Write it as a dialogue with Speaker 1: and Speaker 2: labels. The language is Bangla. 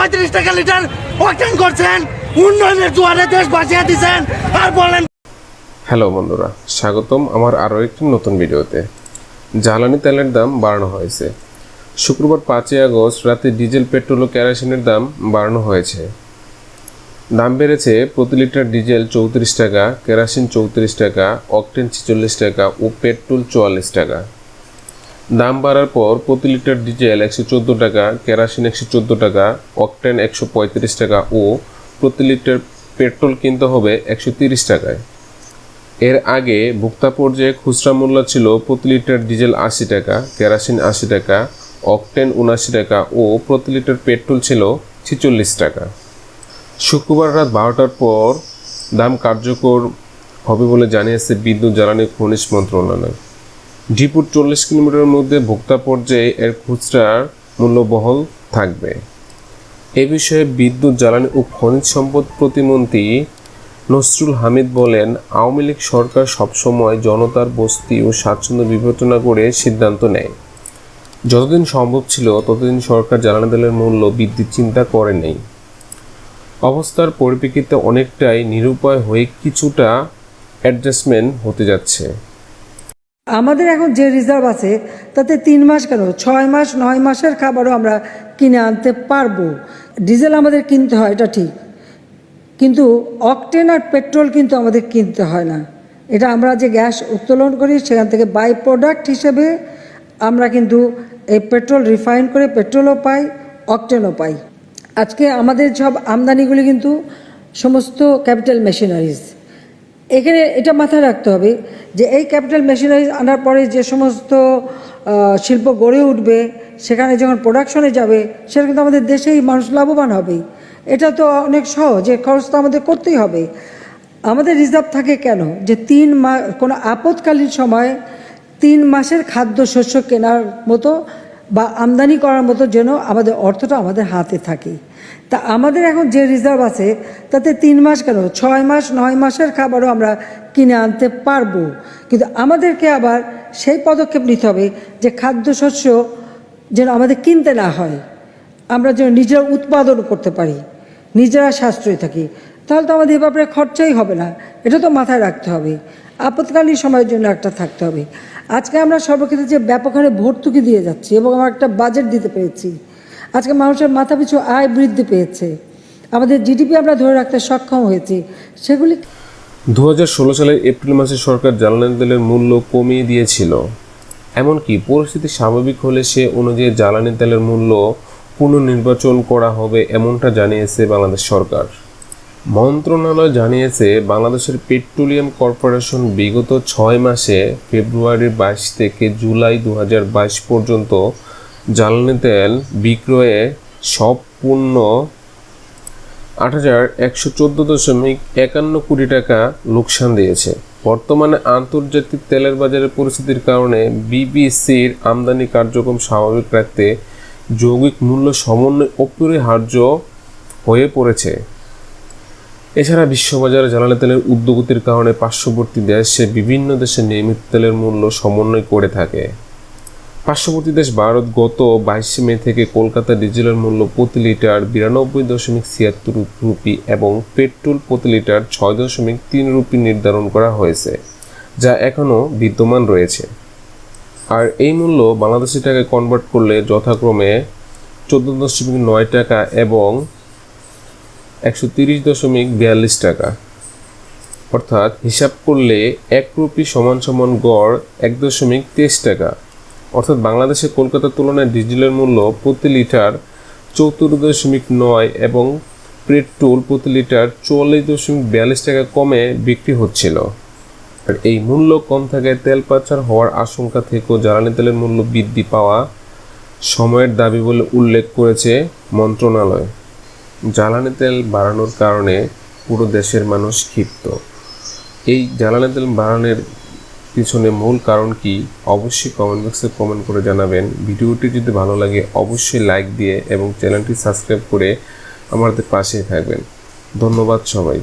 Speaker 1: 35 টাকা লিটার অকটেন করছেন, উন্নয়নের জোয়ারে দেশ বাঁচিয়ে দিচ্ছেন, আর বলেন।
Speaker 2: হ্যালো বন্ধুরা, স্বাগতম আমার আরও একটি নতুন ভিডিওতে। জ্বালানি তেলের দাম বাড়ানো হয়েছে। শুক্রবার 5 আগস্ট রাতে ডিজেল, পেট্রোল ও কেরোসিনের দাম বাড়ানো হয়েছে। দাম বেড়েছে প্রতি লিটার ডিজেল 34 টাকা, কেরোসিন 34 টাকা, অকটেন 46 টাকা ও পেট্রোল 44 টাকা। দাম বাড়ার পর প্রতি লিটার ডিজেল 114 টাকা, কেরোসিন 114 টাকা, অকটেন 135 টাকা ও প্রতি লিটার পেট্রোল কিনতে হবে 130 টাকায়। এর আগে ভোক্তা পর্যায়ে খুচরা মূল্য ছিল প্রতি লিটার ডিজেল 80 টাকা, কেরোসিন 80 টাকা, অকটেন 79 টাকা ও প্রতি লিটার পেট্রোল ছিল 46 টাকা। শুক্রবার রাত 12টার পর দাম কার্যকর হবে বলে জানিয়েছে বিদ্যুৎ জ্বালানি খনিজ মন্ত্রণালয়। ডিপুর 40 কিলোমিটারের মধ্যে ভোক্তা পর্যায়ে এর খুচরার মূল্য বহাল থাকবে। এ বিষয়ে বিদ্যুৎ জ্বালানি ও খনিজ সম্পদ প্রতিমন্ত্রী নসরুল হামিদ বলেন, আওয়ামী লীগ সরকার সবসময় জনতার বস্তি ও স্বাচ্ছন্দ্য বিবেচনা করে সিদ্ধান্ত নেয়। যতদিন সম্ভব ছিল ততদিন সরকার জ্বালানি তেলের মূল্য বৃদ্ধির চিন্তা করে নেই। অবস্থার পরিপ্রেক্ষিতে অনেকটাই নিরুপায় হয়ে কিছুটা অ্যাডজাস্টমেন্ট হতে যাচ্ছে।
Speaker 3: আমাদের এখন যে রিজার্ভ আছে তাতে 3 মাস কেন 6 মাস 9 মাসের খাবারও আমরা কিনে আনতে পারবো। ডিজেল আমাদের কিনতে হয়, এটা ঠিক, কিন্তু অকটেন আর পেট্রোল কিন্তু আমাদের কিনতে হয় না। এটা আমরা যে গ্যাস উত্তোলন করি সেখান থেকে বাই প্রোডাক্ট হিসেবে আমরা কিন্তু এই পেট্রোল রিফাইন করে পেট্রোলও পাই, অকটেনও পাই। আজকে আমাদের সব আমদানিগুলি কিন্তু সমস্ত ক্যাপিটাল মেশিনারিজ। এখানে এটা মাথায় রাখতে হবে যে এই ক্যাপিটাল মেশিনারিজ আনার পরে যে সমস্ত শিল্প গড়ে উঠবে, সেখানে যখন প্রোডাকশনে যাবে সেটা কিন্তু আমাদের দেশেই মানুষ লাভবান হবে। এটা তো অনেক সহজ, যে খরচ তো আমাদের করতেই হবে। আমাদের রিজার্ভ থাকে কেন, যে 3 মাস কোনো আপৎকালীন সময় 3 মাসের খাদ্যশস্য কেনার মতো বা আমদানি করার মতো যেন আমাদের অর্থটা আমাদের হাতে থাকে। তা আমাদের এখন যে রিজার্ভ আছে তাতে 3 মাস কেন 6 মাস 9 মাসের খাবারও আমরা কিনে আনতে পারবো। কিন্তু আমাদেরকে আবার সেই পদক্ষেপ নিতে হবে যে খাদ্যশস্য যেন আমাদের কিনতে না হয়, আমরা যেন নিজেরা উৎপাদন করতে পারি, নিজেরা সাশ্রয়ী থাকি। তাহলে তো আমাদের এ ব্যাপারে খরচাই হবে না। এটা তো মাথায় রাখতে হবে। আপৎকালীন সময়ের জন্য একটা থাকতে হবে। আজকে আমরা সর্বক্ষেত্রে যে ব্যাপক হারে ভর্তুকি দিয়ে যাচ্ছি এবং আমরা একটা বাজেট দিতে পেরেছি, আজকে মানুষের মাথাপিছু আয় বৃদ্ধি পেয়েছে, আমাদের জিডিপি আমরা ধরে রাখতে সক্ষম হয়েছি। সেগুলি
Speaker 2: 2016 সালের এপ্রিল মাসে সরকার জ্বালানি তেলের মূল্য কমিয়ে দিয়েছিল। এমনকি পরিস্থিতি স্বাভাবিক হলে সে অনুযায়ী জ্বালানি তেলের মূল্য পুনর্নির্বাচন করা হবে, এমনটা জানিয়েছে বাংলাদেশ সরকার। মন্ত্রণালয় জানিয়েছে, বাংলাদেশের পেট্রোলিয়াম কর্পোরেশন বিগত 6 মাসে ফেব্রুয়ারির 22 থেকে জুলাই 2022 পর্যন্ত জ্বালানি তেল বিক্রয়ে সব পণ্য 8,114.51 কোটি টাকা লোকসান দিয়েছে। বর্তমানে আন্তর্জাতিক তেলের বাজারের পরিস্থিতির কারণে বিপিসির আমদানি কার্যক্রম স্বাভাবিক রাখতে যৌগিক মূল্য সমন্বয় অপরিহার্য হয়ে পড়েছে। এছাড়া বিশ্ববাজারে জ্বালানি তেলের ঊর্ধ্বগতির কারণে পার্শ্ববর্তী দেশে বিভিন্ন দেশে নিয়মিত তেলের মূল্য সমন্বয় করে থাকে। পার্শ্ববর্তী দেশ ভারত গত 22 মে থেকে কলকাতা ডিজেলের মূল্য প্রতি লিটার 92.76 রুপি এবং পেট্রোল প্রতি লিটার 6.3 রুপি নির্ধারণ করা হয়েছে, যা এখনও বিদ্যমান রয়েছে। আর এই মূল্য বাংলাদেশি টাকায় কনভার্ট করলে যথাক্রমে 14.9 টাকা এবং 130.42 টাকা। অর্থাৎ হিসাব করলে 1 রুপি সমান গড় 1.23 টাকা। অর্থাৎ বাংলাদেশে কলকাতার তুলনায় ডিজেলের মূল্য প্রতি লিটার 74.9 এবং পেট্রোল প্রতি লিটার 44.42 টাকা কমে বিক্রি হচ্ছিল। আর এই মূল্য কম থাকায় তেল পাচার হওয়ার আশঙ্কা থেকেও জ্বালানি তেলের মূল্য বৃদ্ধি পাওয়া সময়ের দাবি বলে উল্লেখ করেছে মন্ত্রণালয়। জ্বালানি তেল বাড়ানোর কারণে পুরো দেশের মানুষ ক্ষিপ্ত। এই জ্বালানি তেল বাড়ানোর পিছনে মূল কারণ কি, অবশ্যই কমেন্ট বক্সে কমেন্ট করে জানাবেন। ভিডিওটি যদি ভালো লাগে অবশ্যই লাইক দিয়ে এবং চ্যানেলটি সাবস্ক্রাইব করে আমাদের পাশে থাকবেন। ধন্যবাদ সবাই।